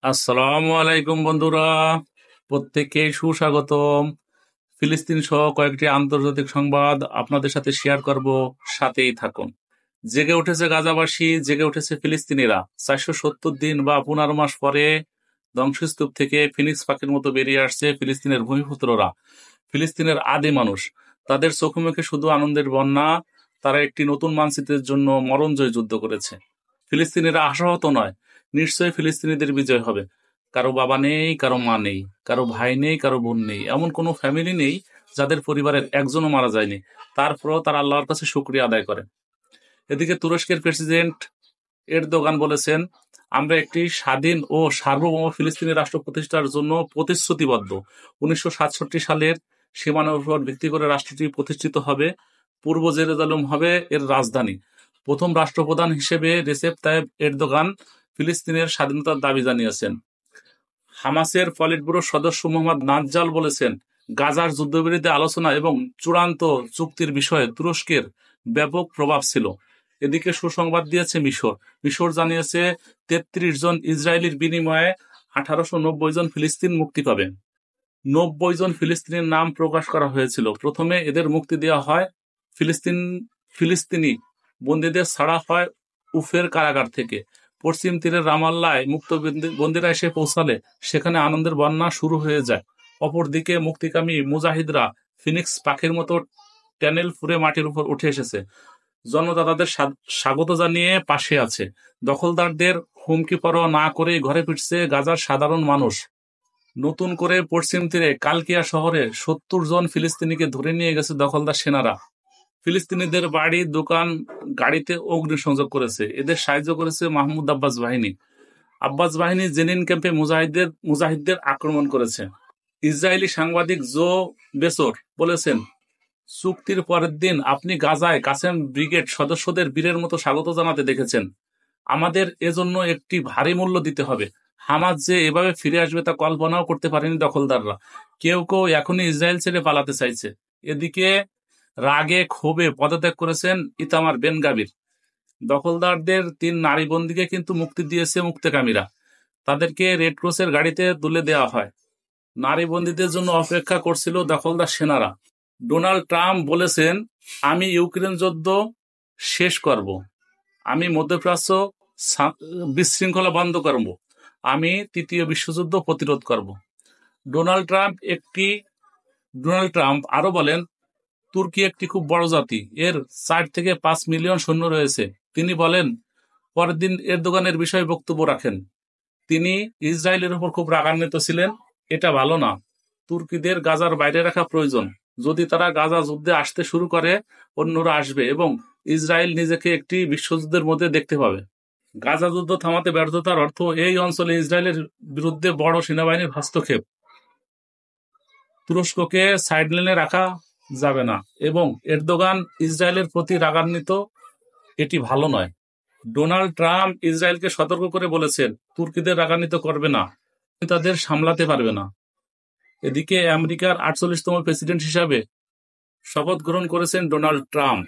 আসসালামু আলাইকুম বন্ধুরা, প্রত্যেককে সুস্বাগতম। ফিলিস্তিন সহ কয়েকটি আন্তর্জাতিক সংবাদ আপনাদের সাথে শেয়ার করব, সাথেই থাকুন। জেগে উঠেছে গাজাবাসী, জেগে উঠেছে ফিলিস্তিনিরা। 470 দিন বা 15 মাস পরে ধ্বংসস্তূপ থেকে ফিনিক্স পাখির মতো বেরিয়ে আসছে ফিলিস্তিনের ভূমিপুত্ররা, ফিলিস্তিনের আদি মানুষ। তাদের চোখে মুখে শুধু আনন্দের বন্যা। তারা একটি নতুন মানচিত্রের জন্য মরণজয় যুদ্ধ করেছে। ফিলিস্তিনিরা আশাহত নয়, নিশ্চয়ই ফিলিস্তিনিদের বিজয় হবে। কারো বাবা নেই, কারো মা নেই, কারো ভাই নেই, কারো বোন নেই, এমন কোনো ফ্যামিলি নেই যাদের পরিবারের একজনও মারা যায়নি। তারপরও তারা আল্লাহর কাছে শুকরিয়া আদায় করে। এদিকে তুরস্কের প্রেসিডেন্ট এরদোগান বলেছেন, আমরা একটি স্বাধীন ও সার্বভৌম ফিলিস্তিনি রাষ্ট্র প্রতিষ্ঠার জন্য প্রতিশ্রুতিবদ্ধ। 1967 সালের সীমানার উপর ভিত্তি করে রাষ্ট্রটি প্রতিষ্ঠিত হবে। পূর্ব জেরুজালেম হবে এর রাজধানী। প্রথম রাষ্ট্রপ্রধান হিসেবে রেসেপ তাইয়েপ এরদোগান ফিলিস্তিনের স্বাধীনতার দাবি জানিয়েছেন। হামাসের পলিট ব্যুরোর সদস্য মোহাম্মদ নাজ্জাল বলেছেন, গাজার যুদ্ধবিরতি আলোচনা এবং চূড়ান্ত চুক্তির বিষয়ে তুরস্কের ব্যাপক প্রভাব ছিল। এদিকে সুসংবাদ দিয়েছে মিশর। মিশর জানিয়েছে 33 জন ইসরায়েলির বিনিময়ে 1890 জন ফিলিস্তিন মুক্তি পাবে। 90 জন ফিলিস্তিনির নাম প্রকাশ করা হয়েছিল। প্রথমে এদের মুক্তি দেওয়া হয়। ফিলিস্তিনি বন্দীদের ছাড়া হয় উফের কারাগার থেকে। পশ্চিম তীরের রামাল্লায় মুক্ত বন্দীরা এসে পৌঁছালে সেখানে আনন্দের বন্যা শুরু হয়ে যায়। অপরদিকে মুক্তিকামী মুজাহিদরা ফিনিক্স পাখির মতো ট্যানেল ফুঁড়ে মাটির উপর উঠে এসেছে। জনতা তাদের স্বাগত জানিয়ে পাশে আছে। দখলদারদের হুমকি পরোয়া না করে ঘরে ফিরছে গাজার সাধারণ মানুষ। নতুন করে পশ্চিম তীরে কালকিয়া শহরে 70 জন ফিলিস্তিনিকে ধরে নিয়ে গেছে দখলদার সেনারা। ফিলিস্তিনিদের বাড়ি, দোকান, গাড়িতে অগ্নিসংযোগ করেছে। এদের সাহায্য করেছে মাহমুদ আব্বাস বাহিনী। আব্বাস বাহিনী জেনিন ক্যাম্পে মুজাহিদদের আক্রমণ করেছে। ইসরায়েলি সাংবাদিক জো বেসর বলেছেন, চুক্তির পরের দিন আপনি গাজায় কাসেম ব্রিগেড সদস্যদের বীরের মতো স্বাগত জানাতে দেখেছেন। আমাদের এজন্য একটি ভারী মূল্য দিতে হবে। হামাস যে এভাবে ফিরে আসবে তা কল্পনাও করতে পারেনি দখলদাররা। কেউ কেউ এখনই ইসরায়েল ছেড়ে পালাতে চাইছে। এদিকে রাগে ক্ষোভে পদত্যাগ করেছেন ইতামার বেন গাবির। দখলদারদের 3 নারী বন্দীকে কিন্তু মুক্তি দিয়েছে মুক্তকামীরা। তাদেরকে রেড ক্রসের গাড়িতে তুলে দেওয়া হয়। নারী বন্দীদের জন্য অপেক্ষা করছিল দখলদার সেনারা। ডোনাল্ড ট্রাম্প বলেছেন, আমি ইউক্রেন যুদ্ধ শেষ করব, আমি মধ্যপ্রাচ্য বিশৃঙ্খলা বন্ধ করব, আমি তৃতীয় বিশ্বযুদ্ধ প্রতিরোধ করব। ডোনাল্ড ট্রাম্প আরো বলেন, তুর্কি একটি খুব বড় জাতি, এর 4 থেকে 5 মিলিয়ন সৈন্য রয়েছে। তিনি বলেন, পরের দিন এরদোগানের বিষয়ে বক্তব্য রাখেন। তিনি ইসরায়েলের উপর খুব রাগান্বিত ছিলেন। এটা ভালো না। তুর্কিদের গাজার বাইরে রাখা প্রয়োজন। যদি তারা গাজা যুদ্ধে আসতে শুরু করে, অন্যরা আসবে এবং ইসরায়েল নিজেকে একটি বিশ্বযুদ্ধের মধ্যে দেখতে পাবে। গাজা যুদ্ধ থামাতে ব্যর্থতার অর্থ এই অঞ্চলে ইসরায়েলের বিরুদ্ধে বড় সেনাবাহিনীর হস্তক্ষেপ। তুরস্ককে সাইডলাইনে রাখা যাবে না এবং এরদোগান ইসরায়েলের প্রতি রাগান্বিত, এটি ভালো নয়। ডোনাল্ড ট্রাম্প ইসরায়েলকে সতর্ক করে বলেছেন, তুর্কিদের রাগান্বিত করবে না, তাদের সামলাতে পারবে না। এদিকে আমেরিকার 48তম প্রেসিডেন্ট হিসাবে শপথ গ্রহণ করেছেন ডোনাল্ড ট্রাম্প।